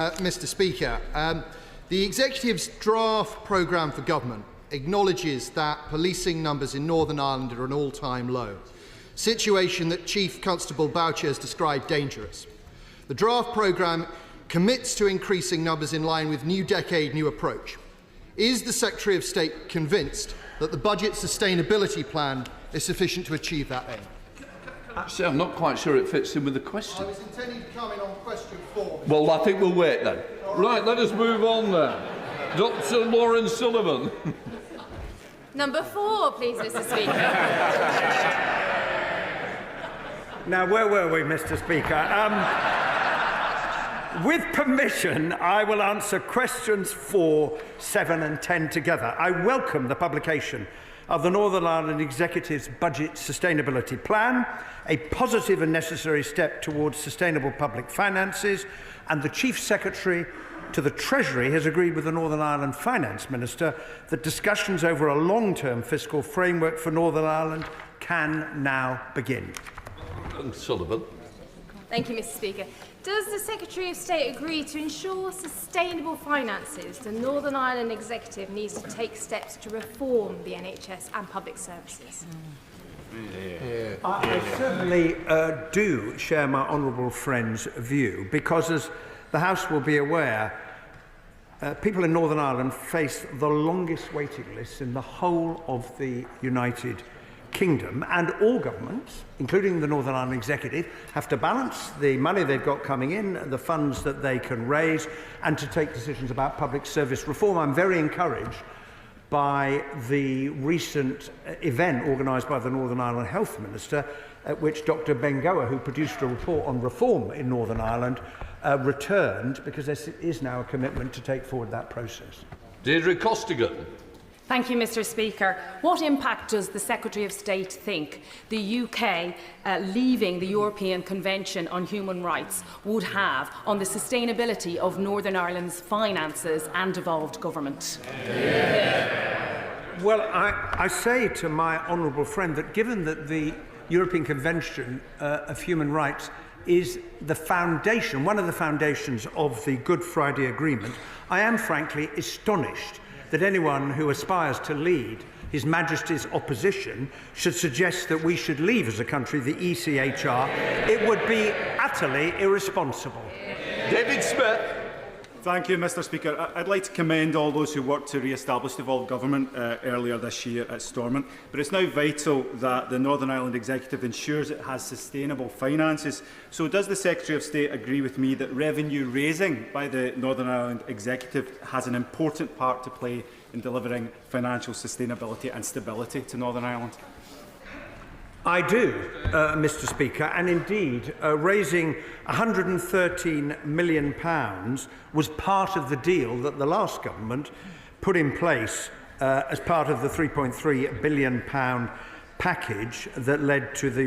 Mr Speaker, the Executive's draft programme for government acknowledges that policing numbers in Northern Ireland are an all-time low, a situation that Chief Constable Boucher has described dangerous. The draft programme commits to increasing numbers in line with New Decade, New Approach. Is the Secretary of State convinced that the budget sustainability plan is sufficient to achieve that aim? Actually, I'm not quite sure it fits in with the question. I was intending to come in on question 4. Well, I think we'll wait then. Right, let us move on then. Dr. Lauren Sullivan. Number 4, please, Mr Speaker. Now, where were we, Mr Speaker? With permission, I will answer questions 4, 7 and 10 together. I welcome the publication of the Northern Ireland Executive's Budget Sustainability Plan, a positive and necessary step towards sustainable public finances, and the Chief Secretary to the Treasury has agreed with the Northern Ireland Finance Minister that discussions over a long-term fiscal framework for Northern Ireland can now begin. Sullivan. Thank you, Mr Speaker. Does the Secretary of State agree to ensure sustainable finances? The Northern Ireland Executive needs to take steps to reform the NHS and public services. I certainly do share my honourable friend's view, because as the House will be aware, people in Northern Ireland face the longest waiting lists in the whole of the United Kingdom, and all governments, including the Northern Ireland Executive, have to balance the money they've got coming in, the funds that they can raise, and to take decisions about public service reform. I'm very encouraged by the recent event organised by the Northern Ireland Health Minister, at which Dr Bengoa, who produced a report on reform in Northern Ireland, returned, because there is now a commitment to take forward that process. Deirdre Costigan. Thank you, Mr Speaker. What impact does the Secretary of State think the UK leaving the European Convention on Human Rights would have on the sustainability of Northern Ireland's finances and devolved government? Well, I say to my honourable friend that given that the European Convention of Human Rights is the foundation, one of the foundations of the Good Friday Agreement, I am frankly astonished that anyone who aspires to lead His Majesty's opposition should suggest that we should leave as a country the ECHR. It would be utterly irresponsible. David Smith. Thank you, Mr Speaker. I'd like to commend all those who worked to re-establish devolved government earlier this year at Stormont, but it's now vital that the Northern Ireland Executive ensures it has sustainable finances. So does the Secretary of State agree with me that revenue raising by the Northern Ireland Executive has an important part to play in delivering financial sustainability and stability to Northern Ireland? I do, Mr Speaker, and indeed raising £113 million was part of the deal that the last government put in place as part of the £3.3 billion package that led to the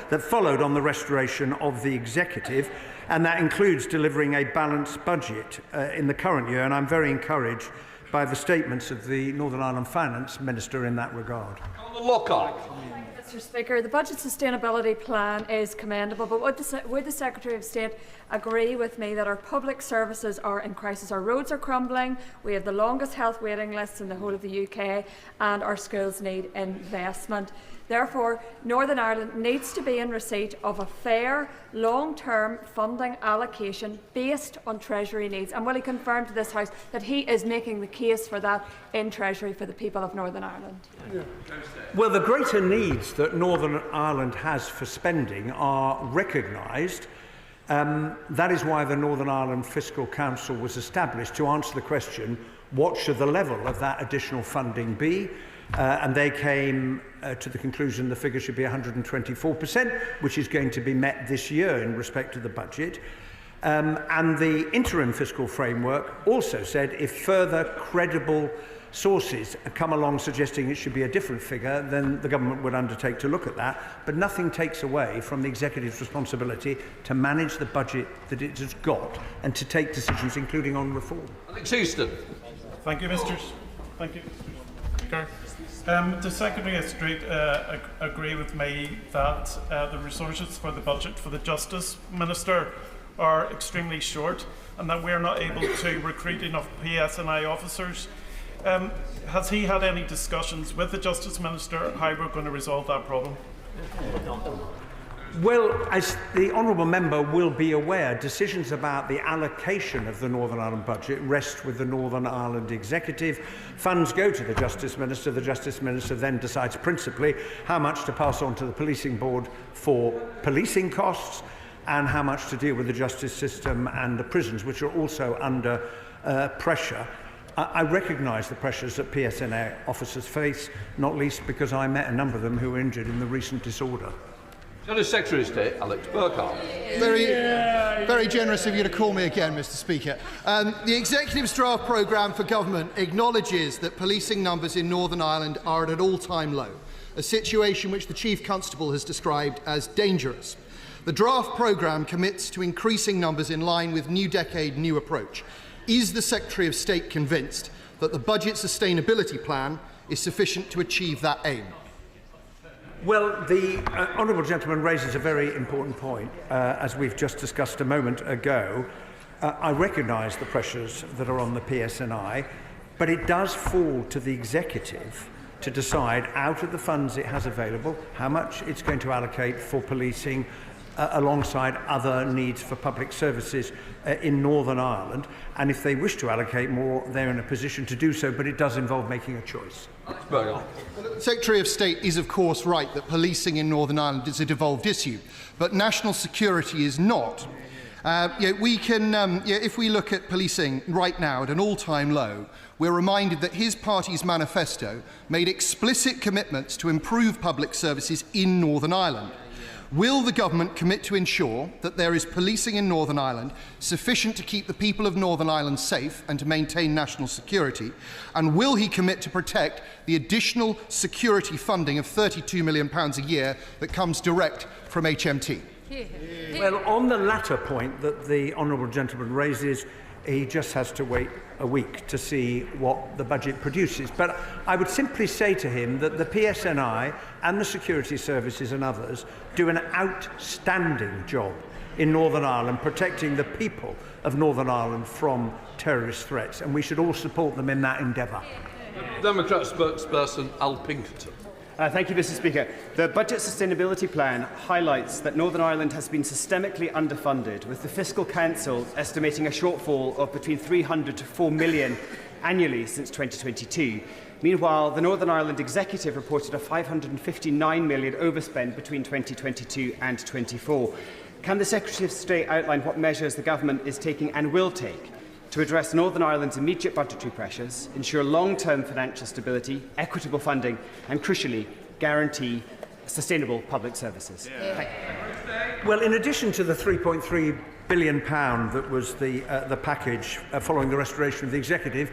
that followed on the restoration of the executive, and that includes delivering a balanced budget in the current year, and I'm very encouraged by the statements of the Northern Ireland Finance Minister in that regard. Lockhart. Mr Speaker, the Budget Sustainability Plan is commendable, but would the Secretary of State agree with me that our public services are in crisis? Our roads are crumbling, we have the longest health waiting lists in the whole of the UK, and our schools need investment. Therefore, Northern Ireland needs to be in receipt of a fair, long-term funding allocation based on Treasury needs. And will he confirm to this House that he is making the case for that in Treasury for the people of Northern Ireland? Yeah. Well, the greater needs that Northern Ireland has for spending are recognised. That is why the Northern Ireland Fiscal Council was established, to answer the question, what should the level of that additional funding be? And they came to the conclusion the figure should be 124%, which is going to be met this year in respect to the budget. And the interim fiscal framework also said if further credible sources come along suggesting it should be a different figure, then the government would undertake to look at that. But nothing takes away from the Executive's responsibility to manage the budget that it has got and to take decisions, including on reform. Alex Easton. Thank you, Mr. Speaker. The Secretary of State agree with me that the resources for the budget for the Justice Minister are extremely short and that we're not able to recruit enough PSNI officers. Has he had any discussions with the Justice Minister how we're going to resolve that problem? Well, as the honourable member will be aware, decisions about the allocation of the Northern Ireland budget rest with the Northern Ireland Executive. Funds go to the Justice Minister. The Justice Minister then decides principally how much to pass on to the Policing Board for policing costs and how much to deal with the justice system and the prisons, which are also under pressure. I recognise the pressures that PSNA officers face, not least because I met a number of them who were injured in the recent disorder. Secretary of State Alex Burkhardt. Very generous of you to call me again, Mr. Speaker. The Executive's draft programme for government acknowledges that policing numbers in Northern Ireland are at an all-time low, a situation which the Chief Constable has described as dangerous. The draft programme commits to increasing numbers in line with New Decade, New Approach. Is the Secretary of State convinced that the budget sustainability plan is sufficient to achieve that aim? Well, the honourable gentleman raises a very important point, as we've just discussed a moment ago. I recognise the pressures that are on the PSNI, but it does fall to the Executive to decide, out of the funds it has available, how much it's going to allocate for policing alongside other needs for public services in Northern Ireland. And if they wish to allocate more, they're in a position to do so, but it does involve making a choice. The Secretary of State is, of course, right that policing in Northern Ireland is a devolved issue, but national security is not. If we look at policing right now at an all-time low, we're reminded that his party's manifesto made explicit commitments to improve public services in Northern Ireland. Will the government commit to ensure that there is policing in Northern Ireland sufficient to keep the people of Northern Ireland safe and to maintain national security? And will he commit to protect the additional security funding of £32 million a year that comes direct from HMT? Well, on the latter point that the honourable gentleman raises, he just has to wait a week to see what the budget produces. But I would simply say to him that the PSNI and the security services and others do an outstanding job in Northern Ireland protecting the people of Northern Ireland from terrorist threats, and we should all support them in that endeavour. Democrat spokesperson Al Pinkerton. Thank you, Mr. Speaker. The Budget Sustainability Plan highlights that Northern Ireland has been systemically underfunded, with the Fiscal Council estimating a shortfall of between 300 to 4 million annually since 2022. Meanwhile, the Northern Ireland Executive reported a 559 million overspend between 2022 and 24. Can the Secretary of State outline what measures the Government is taking and will take to address Northern Ireland's immediate budgetary pressures, ensure long-term financial stability, equitable funding and, crucially, guarantee sustainable public services? Well, in addition to the £3.3 billion that was the package following the restoration of the Executive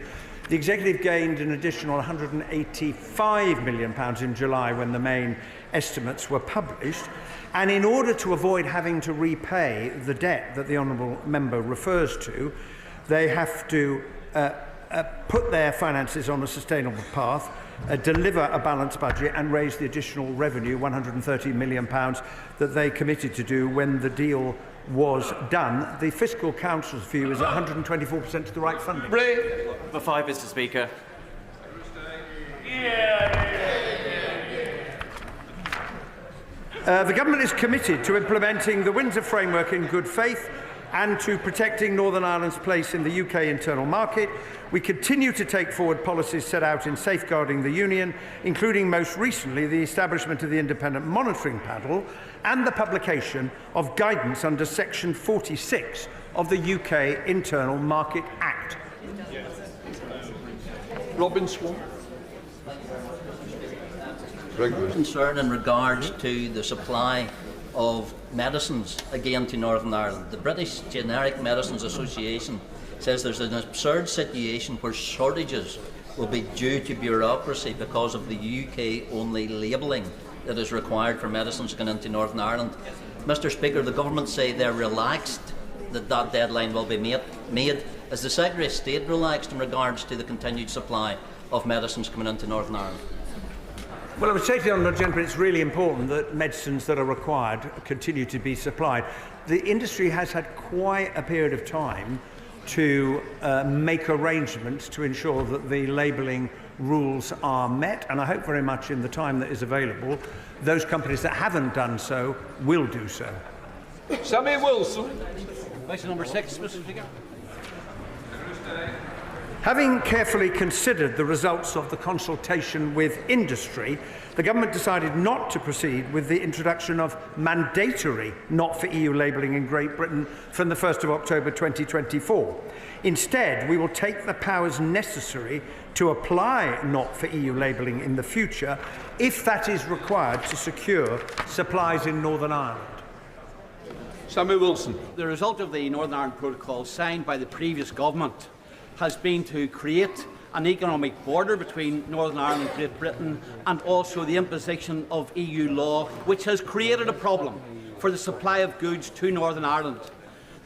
gained an additional £185 million in July when the main estimates were published. And in order to avoid having to repay the debt that the honourable member refers to, they have to put their finances on a sustainable path, deliver a balanced budget and raise the additional revenue, £130 million, that they committed to do when the deal was done. The Fiscal Council's view is that 124% of the right funding. For 5, Mr. Speaker. The Government is committed to implementing the Windsor Framework in good faith and to protecting Northern Ireland's place in the UK internal market. We continue to take forward policies set out in safeguarding the Union, including most recently the establishment of the Independent Monitoring Panel and the publication of guidance under Section 46 of the UK Internal Market Act. Robin Swan. Concern in regards to the supply of medicines again to Northern Ireland. The British Generic Medicines Association says there's an absurd situation where shortages will be due to bureaucracy because of the UK-only labelling that is required for medicines going into Northern Ireland. Mr. Speaker, the government say they're relaxed that that deadline will be made. Is the Secretary of State relaxed in regards to the continued supply of medicines coming into Northern Ireland? Well, I would say to the Honourable Gentleman, it's really important that medicines that are required continue to be supplied. The industry has had quite a period of time to make arrangements to ensure that the labelling rules are met, and I hope very much in the time that is available, those companies that haven't done so will do so. Samuel Wilson. Question number 6, Mr. Speaker. Having carefully considered the results of the consultation with industry, the government decided not to proceed with the introduction of mandatory not-for-EU labelling in Great Britain from the 1st of October 2024. Instead, we will take the powers necessary to apply not-for-EU labelling in the future if that is required to secure supplies in Northern Ireland. Samuel Wilson. The result of the Northern Ireland Protocol signed by the previous government has been to create an economic border between Northern Ireland and Great Britain, and also the imposition of EU law, which has created a problem for the supply of goods to Northern Ireland.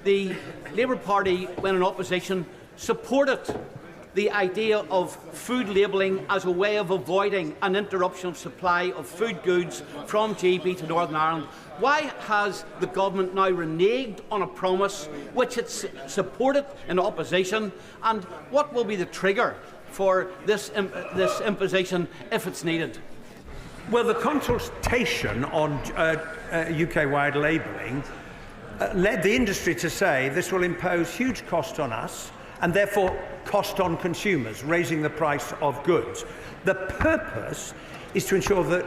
The Labour Party, when in opposition, supported the idea of food labelling as a way of avoiding an interruption of supply of food goods from GB to Northern Ireland. Why has the government now reneged on a promise which it supported in opposition, and what will be the trigger for this imposition if it's needed? Well, the consultation on UK-wide labelling led the industry to say this will impose huge cost on us and therefore cost on consumers, raising the price of goods. The purpose is to ensure that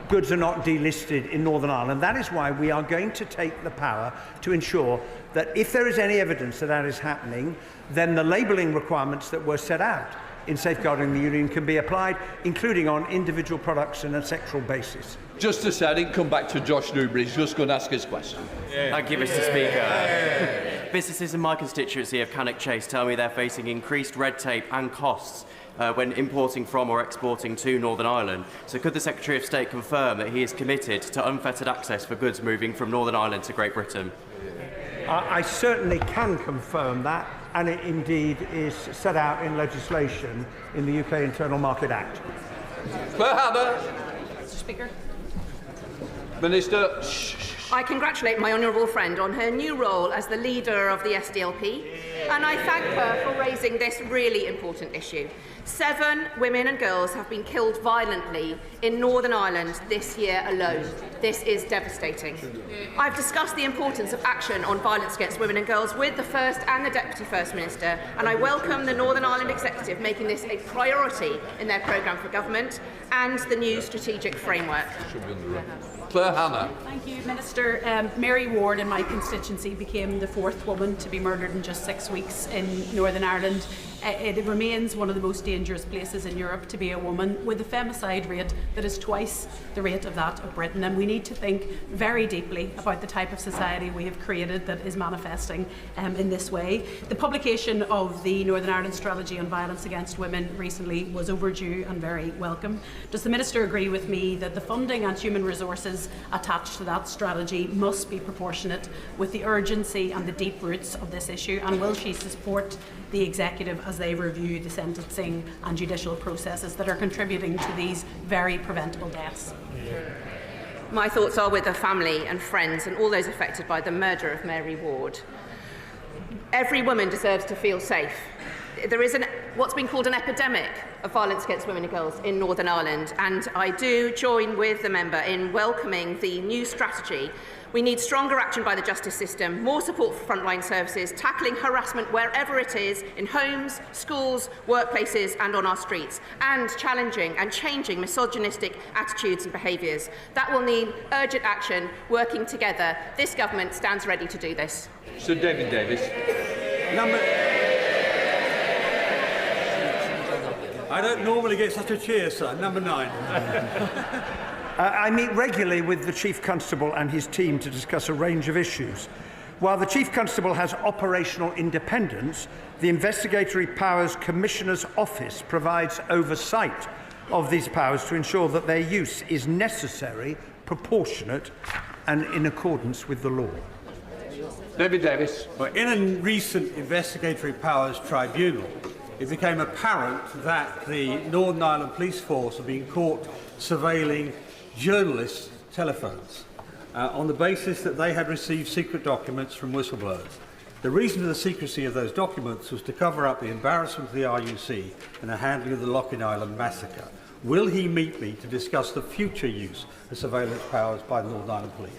goods are not delisted in Northern Ireland. That is why we are going to take the power to ensure that if there is any evidence that that is happening, then the labelling requirements that were set out in Safeguarding the Union can be applied, including on individual products on a sectoral basis. Just to say, I didn't come back to Josh Newbury. He's just going to ask his question. Thank you, Mr. Speaker. Businesses in my constituency of Cannock Chase tell me they're facing increased red tape and costs when importing from or exporting to Northern Ireland. So could the Secretary of State confirm that he is committed to unfettered access for goods moving from Northern Ireland to Great Britain? I certainly can confirm that, and it indeed is set out in legislation in the UK Internal Market Act. Claire Hanna. Mr. Speaker. Minister. I congratulate my honourable friend on her new role as the leader of the SDLP, and I thank her for raising this really important issue. 7 women and girls have been killed violently in Northern Ireland this year alone. This is devastating. I've discussed the importance of action on violence against women and girls with the First and the Deputy First Minister, and I welcome the Northern Ireland Executive making this a priority in their programme for government and the new strategic framework. Claire Hanna. Thank you, Minister. Mary Ward in my constituency became the 4th woman to be murdered in just 6 weeks in Northern Ireland. It remains one of the most dangerous places in Europe to be a woman, with a femicide rate that is twice the rate of that of Britain, and we need to think very deeply about the type of society we have created that is manifesting in this way. The publication of the Northern Ireland Strategy on Violence Against Women recently was overdue and very welcome. Does the Minister agree with me that the funding and human resources attached to that strategy must be proportionate with the urgency and the deep roots of this issue, and will she support the Executive as they review the sentencing and judicial processes that are contributing to these very preventable deaths? My thoughts are with the family and friends and all those affected by the murder of Mary Ward. Every woman deserves to feel safe. There is what's been called an epidemic of violence against women and girls in Northern Ireland, and I do join with the member in welcoming the new strategy. We need stronger action by the justice system, more support for frontline services, tackling harassment wherever it is, in homes, schools, workplaces and on our streets, and challenging and changing misogynistic attitudes and behaviours. That will need urgent action, working together. This government stands ready to do this. Sir David Davis. I don't normally get such a cheer, sir. Number 9. I meet regularly with the Chief Constable and his team to discuss a range of issues. While the Chief Constable has operational independence, the Investigatory Powers Commissioner's Office provides oversight of these powers to ensure that their use is necessary, proportionate and in accordance with the law. David Davis. Well, in a recent Investigatory Powers Tribunal, it became apparent that the Northern Ireland Police Force had been caught surveilling journalists' telephones on the basis that they had received secret documents from whistleblowers. The reason for the secrecy of those documents was to cover up the embarrassment of the RUC and the handling of the Loughlin Island massacre. Will he meet me to discuss the future use of surveillance powers by the Northern Ireland Police?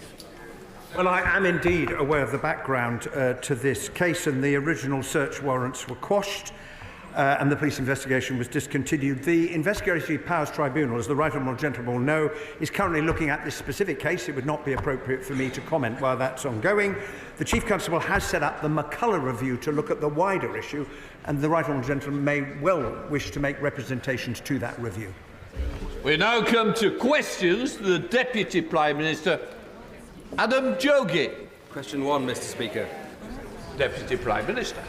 Well, I am indeed aware of the background to this case, and the original search warrants were quashed and the police investigation was discontinued. The Investigatory Powers Tribunal, as the Right Honourable Gentleman will know, is currently looking at this specific case. It would not be appropriate for me to comment while that's ongoing. The Chief Constable has set up the McCullough Review to look at the wider issue, and the Right Honourable Gentleman may well wish to make representations to that review. We now come to questions to the Deputy Prime Minister, Adam Jogi. Question 1, Mr. Speaker. Deputy Prime Minister.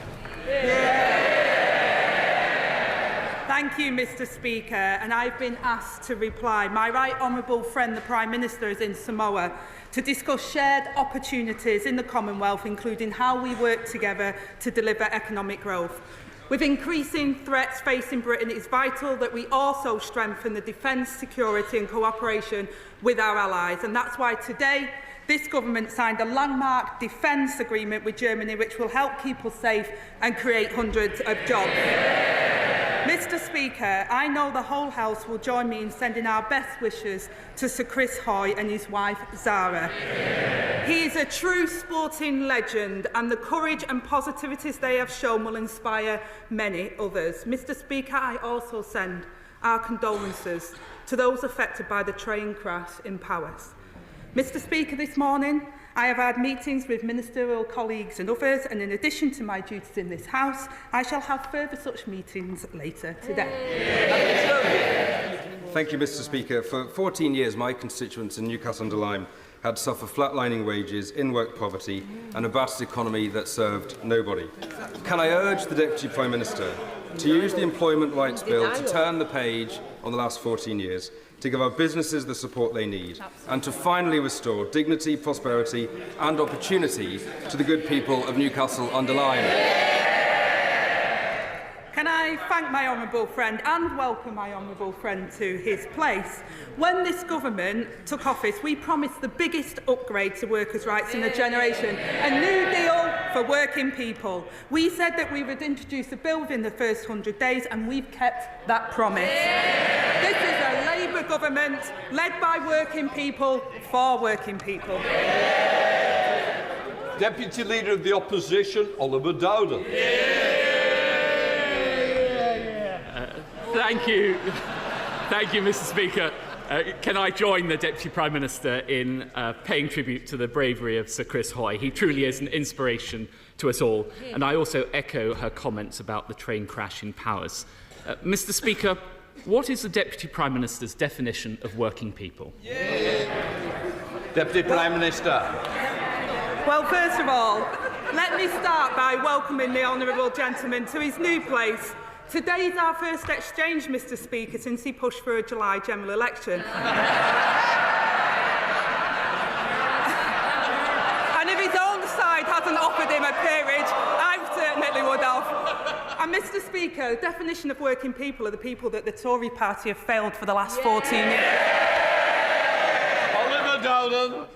Thank you, Mr. Speaker, and I've been asked to reply. My right honourable friend, the Prime Minister, is in Samoa to discuss shared opportunities in the Commonwealth, including how we work together to deliver economic growth. With increasing threats facing Britain, it is vital that we also strengthen the defence, security and cooperation with our allies, and that's why today this government signed a landmark defence agreement with Germany which will help keep us safe and create hundreds of jobs. Mr. Speaker, I know the whole House will join me in sending our best wishes to Sir Chris Hoy and his wife Zara. He is a true sporting legend, and the courage and positivities they have shown will inspire many others. Mr. Speaker, I also send our condolences to those affected by the train crash in Powys. Mr. Speaker, this morning I have had meetings with ministerial colleagues and others, and in addition to my duties in this House, I shall have further such meetings later today. Thank you, Mr. Speaker. For 14 years, my constituents in Newcastle-under-Lyme had to suffer flatlining wages, in-work poverty and a battered economy that served nobody. Can I urge the Deputy Prime Minister to use the Employment Rights Bill to turn the page on the last 14 years, to give our businesses the support they need, and to finally restore dignity, prosperity and opportunity to the good people of Newcastle-under-Lyme? Can I thank my honourable friend and welcome my honourable friend to his place? When this government took office, we promised the biggest upgrade to workers' rights in a generation, a new deal for working people. We said that we would introduce a bill within the first 100 days, and we've kept that promise. This is a Labour government led by working people for working people. Deputy Leader of the Opposition, Oliver Dowden. Thank you, Mr. Speaker. Can I join the Deputy Prime Minister in paying tribute to the bravery of Sir Chris Hoy? He truly is an inspiration to us all, and I also echo her comments about the train crash in Powys. Mr. Speaker, what is the Deputy Prime Minister's definition of working people? Deputy Prime Minister. Well, first of all, let me start by welcoming the honourable gentleman to his new place. Today is our first exchange, Mr. Speaker, since he pushed for a July general election. And if his own side hasn't offered him a peerage, I certainly would have. And Mr. Speaker, the definition of working people are the people that the Tory party have failed for the last 14 years. Oliver Dowden.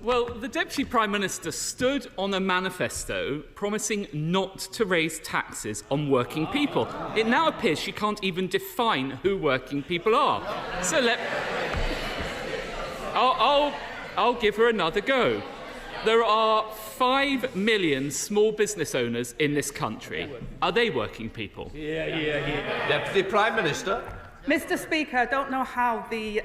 Well, the Deputy Prime Minister stood on a manifesto promising not to raise taxes on working people. It now appears she can't even define who working people are. So I'll give her another go. There are 5 million small business owners in this country. Are they working people? Deputy Prime Minister. Mr. Speaker, I don't know how the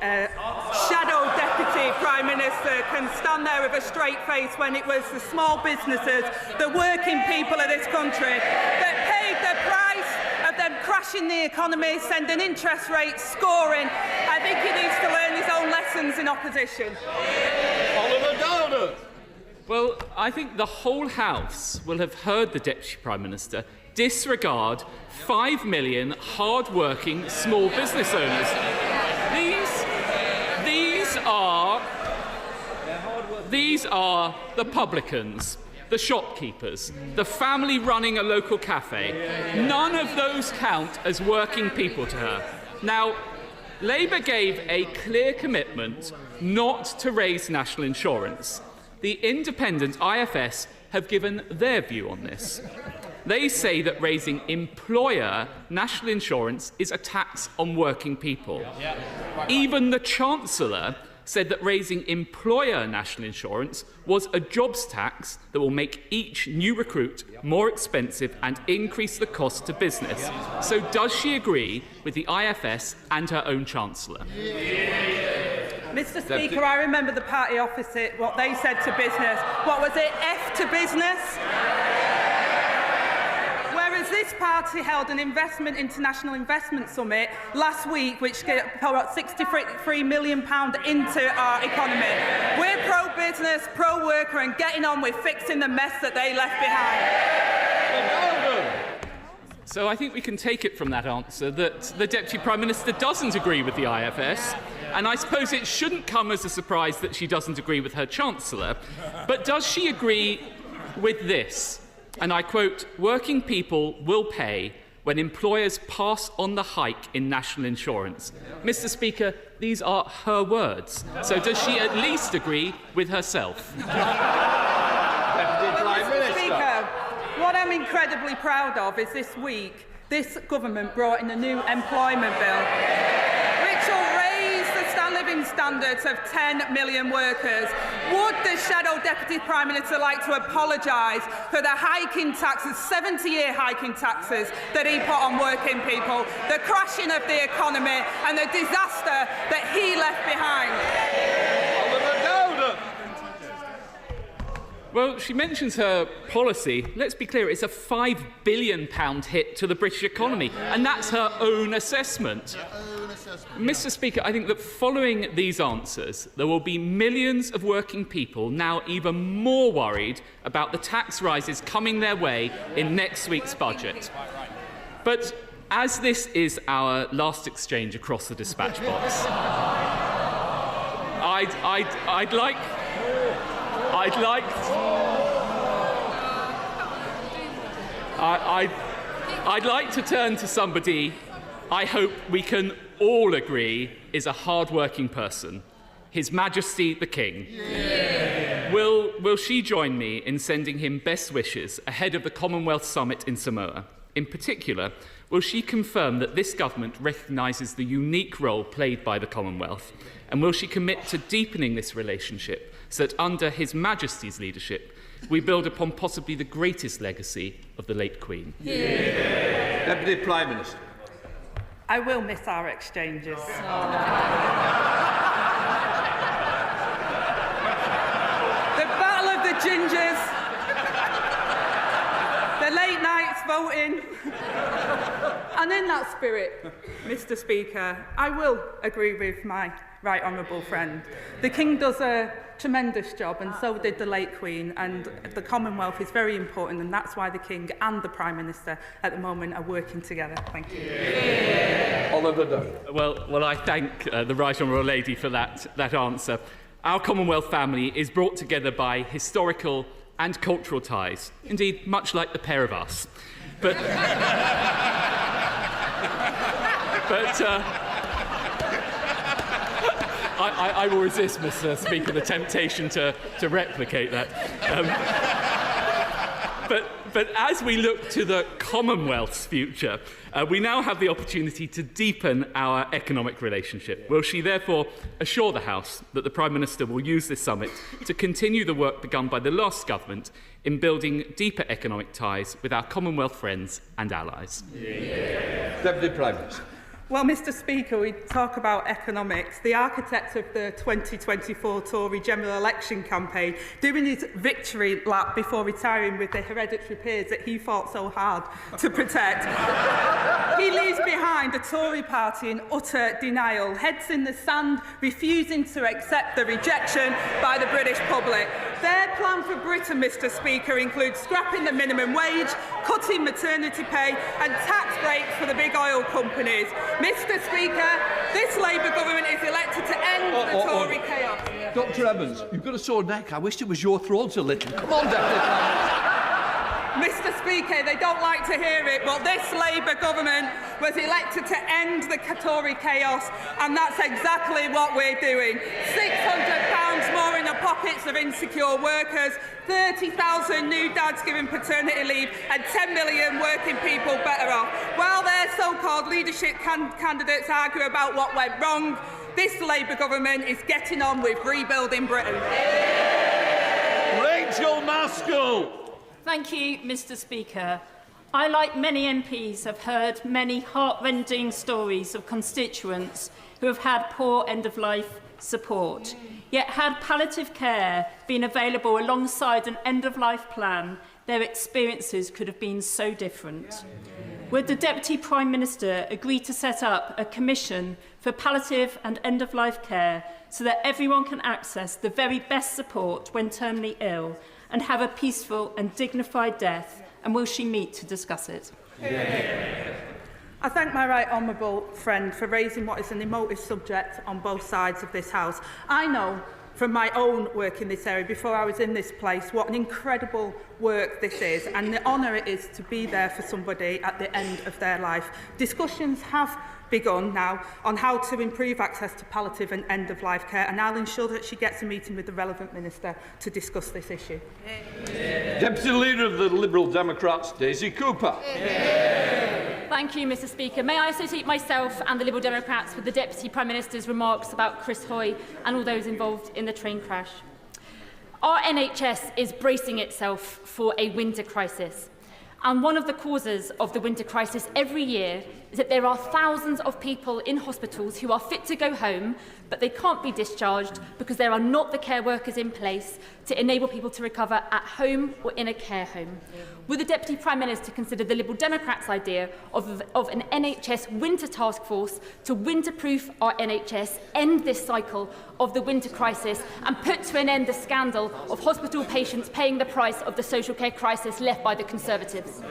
shadow Deputy Prime Minister can stand there with a straight face when it was the small businesses, the working people of this country that paid the price of them crashing the economy, sending interest rates scoring. I think he needs to learn his own lessons in opposition. Oliver Dowden. Well, I think the whole House will have heard the Deputy Prime Minister disregard 5 million hard-working small business owners. These are the publicans. the shopkeepers, the family running a local cafe. None of those count as working people to her. Now, Labour gave a clear commitment not to raise national insurance. The independent IFS have given their view on this. They say that raising employer national insurance is a tax on working people. Even the Chancellor said that raising employer national insurance was a jobs tax that will make each new recruit more expensive and increase the cost to business. So does she agree with the IFS and her own Chancellor? Mr. Speaker, I remember the party opposite, what they said to business. What was it? F to business? Whereas this party held an international investment summit last week, which poured £63 million into our economy. We're pro-business, pro-worker, and getting on with fixing the mess that they left behind. So I think we can take it from that answer that the Deputy Prime Minister doesn't agree with the IFS, and I suppose it shouldn't come as a surprise that she doesn't agree with her Chancellor. But does she agree with this? And I quote, "Working people will pay when employers pass on the hike in national insurance." Mr. Speaker, these are her words. So does she at least agree with herself? Mr. Speaker, what I'm incredibly proud of is this week, this government brought in a new employment bill, which will raise the living standards of 10 million workers. Would the Shadow Deputy Prime Minister like to apologise for the hiking taxes, 70-year hiking taxes that he put on working people, the crashing of the economy and the disaster that he left behind? Well, she mentions her policy. Let's be clear, it's a £5 billion hit to the British economy, and that's her own assessment. Mr. Speaker, I think that following these answers, there will be millions of working people now even more worried about the tax rises coming their way in next week's budget. But as this is our last exchange across the dispatch box, I'd like to turn to somebody I hope we can all agree is a hard-working person, His Majesty the King. Yeah. Will she join me in sending him best wishes ahead of the Commonwealth Summit in Samoa? In particular, will she confirm that this government recognises the unique role played by the Commonwealth? And will she commit to deepening this relationship so that under His Majesty's leadership, we build upon possibly the greatest legacy of the late Queen? Yeah. Deputy Prime Minister. I will miss our exchanges. The Battle of the Gingers, the late nights voting. And in that spirit, Mr. Speaker, I will agree with my right honourable friend. The King does a tremendous job, and so did the late Queen, and the Commonwealth is very important, and that's why the King and the Prime Minister at the moment are working together. Thank you. Yeah. Oliver Dowden. Well, I thank the Right Honourable Lady for that answer. Our Commonwealth family is brought together by historical and cultural ties, indeed, much like the pair of us. But I will resist, Mr. Speaker, the temptation to replicate that. But as we look to the Commonwealth's future, we now have the opportunity to deepen our economic relationship. Will she therefore assure the House that the Prime Minister will use this summit to continue the work begun by the last government in building deeper economic ties with our Commonwealth friends and allies? Yeah. Deputy Prime Minister. Well, Mr. Speaker, we talk about economics. The architect of the 2024 Tory general election campaign, doing his victory lap before retiring with the hereditary peers that he fought so hard to protect. He leaves behind a Tory party in utter denial, heads in the sand, refusing to accept the rejection by the British public. Their plan for Britain, Mr. Speaker, includes scrapping the minimum wage, cutting maternity pay and tax breaks for the big oil companies. Mr. Speaker, this Labour government is elected to end the Tory chaos. Dr Evans, you've got a sore neck. I wish it was your throat a little. Come on, Deputy Prime Minister. Mr Speaker, they don't like to hear it, but this Labour government was elected to end the Tory chaos, and that's exactly what we're doing. £600 more in the pockets of insecure workers, 30,000 new dads given paternity leave, and 10 million working people better off. While their so-called leadership candidates argue about what went wrong, this Labour government is getting on with rebuilding Britain. Rachel Maskell. Thank you, Mr Speaker. I, like many MPs, have heard many heartrending stories of constituents who have had poor end-of-life support. Yet had palliative care been available alongside an end-of-life plan, their experiences could have been so different. Would the Deputy Prime Minister agree to set up a commission for palliative and end-of-life care so that everyone can access the very best support when terminally ill and have a peaceful and dignified death, and will she meet to discuss it? I thank my right honourable friend for raising what is an emotive subject on both sides of this House. I know from my own work in this area, before I was in this place, what an incredible work this is, and the honour it is to be there for somebody at the end of their life. Discussions have begun now on how to improve access to palliative and end-of-life care, and I'll ensure that she gets a meeting with the relevant minister to discuss this issue. Deputy Leader of the Liberal Democrats, Daisy Cooper. Thank you, Mr Speaker. May I associate myself and the Liberal Democrats with the Deputy Prime Minister's remarks about Chris Hoy and all those involved in the train crash. Our NHS is bracing itself for a winter crisis. And one of the causes of the winter crisis every year is that there are thousands of people in hospitals who are fit to go home, but they can't be discharged because there are not the care workers in place to enable people to recover at home or in a care home. Would the Deputy Prime Minister consider the Liberal Democrats' idea of an NHS winter task force to winter-proof our NHS, end this cycle of the winter crisis and put to an end the scandal of hospital patients paying the price of the social care crisis left by the Conservatives?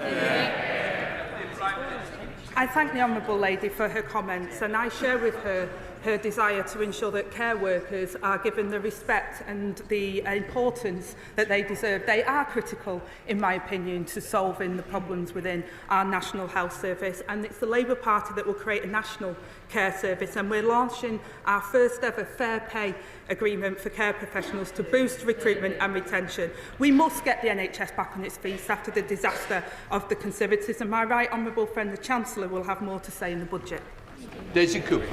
I thank the honourable lady for her comments, and I share with her her desire to ensure that care workers are given the respect and the importance that they deserve. They are critical, in my opinion, to solving the problems within our National Health Service, and it's the Labour Party that will create a national care service, and we're launching our first ever fair pay agreement for care professionals to boost recruitment and retention. We must get the NHS back on its feet after the disaster of the Conservatives, and my right honourable friend the Chancellor will have more to say in the budget. Daisy Cooper.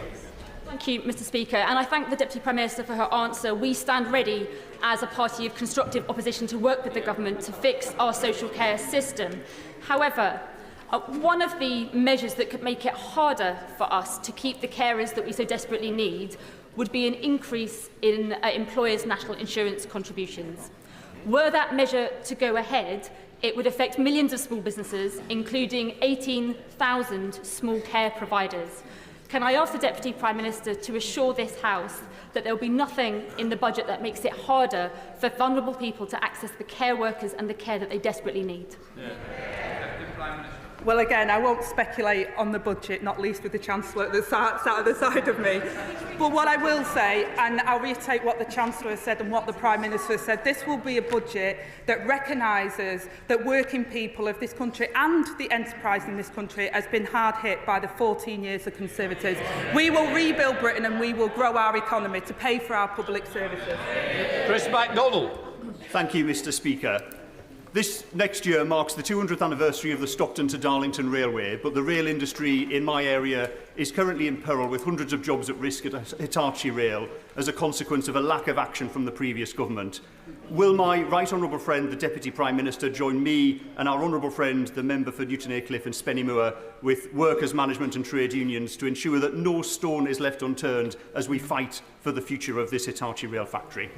Thank you, Mr Speaker, and I thank the Deputy Prime Minister for her answer. We stand ready as a party of constructive opposition to work with the government to fix our social care system. However, one of the measures that could make it harder for us to keep the carers that we so desperately need would be an increase in employers' national insurance contributions. Were that measure to go ahead, it would affect millions of small businesses, including 18,000 small care providers. Can I ask the Deputy Prime Minister to assure this House that there will be nothing in the budget that makes it harder for vulnerable people to access the care workers and the care that they desperately need? Well, again, I won't speculate on the budget, not least with the Chancellor sat at the side of me. But what I will say, and I'll reiterate what the Chancellor has said and what the Prime Minister has said, this will be a budget that recognises that working people of this country and the enterprise in this country has been hard hit by the 14 years of Conservatives. We will rebuild Britain and we will grow our economy to pay for our public services. Chris MacDonald. Thank you, Mr Speaker. This next year marks the 200th anniversary of the Stockton to Darlington Railway, but the rail industry in my area is currently in peril, with hundreds of jobs at risk at Hitachi Rail as a consequence of a lack of action from the previous government. Will my right honourable friend, the Deputy Prime Minister, join me and our honourable friend, the member for Newton Aycliffe and Spennymoor, with workers, management and trade unions to ensure that no stone is left unturned as we fight for the future of this Hitachi Rail factory?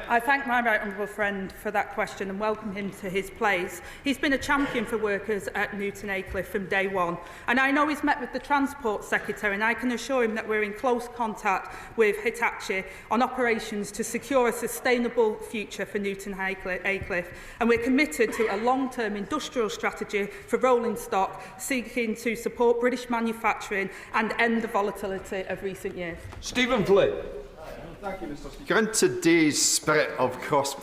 I thank my right honourable friend for that question and welcome him to his place. He's been a champion for workers at Newton Aycliffe from day one, and I know he's met with the Transport Secretary, and I can assure him that we're in close contact with Hitachi on operations to secure a sustainable future for Newton Aycliffe, and we're committed to a long-term industrial strategy for rolling stock, seeking to support British manufacturing and end the volatility of recent years. Stephen Flynn. Thank you, Mr. Speaker. In today's spirit of cross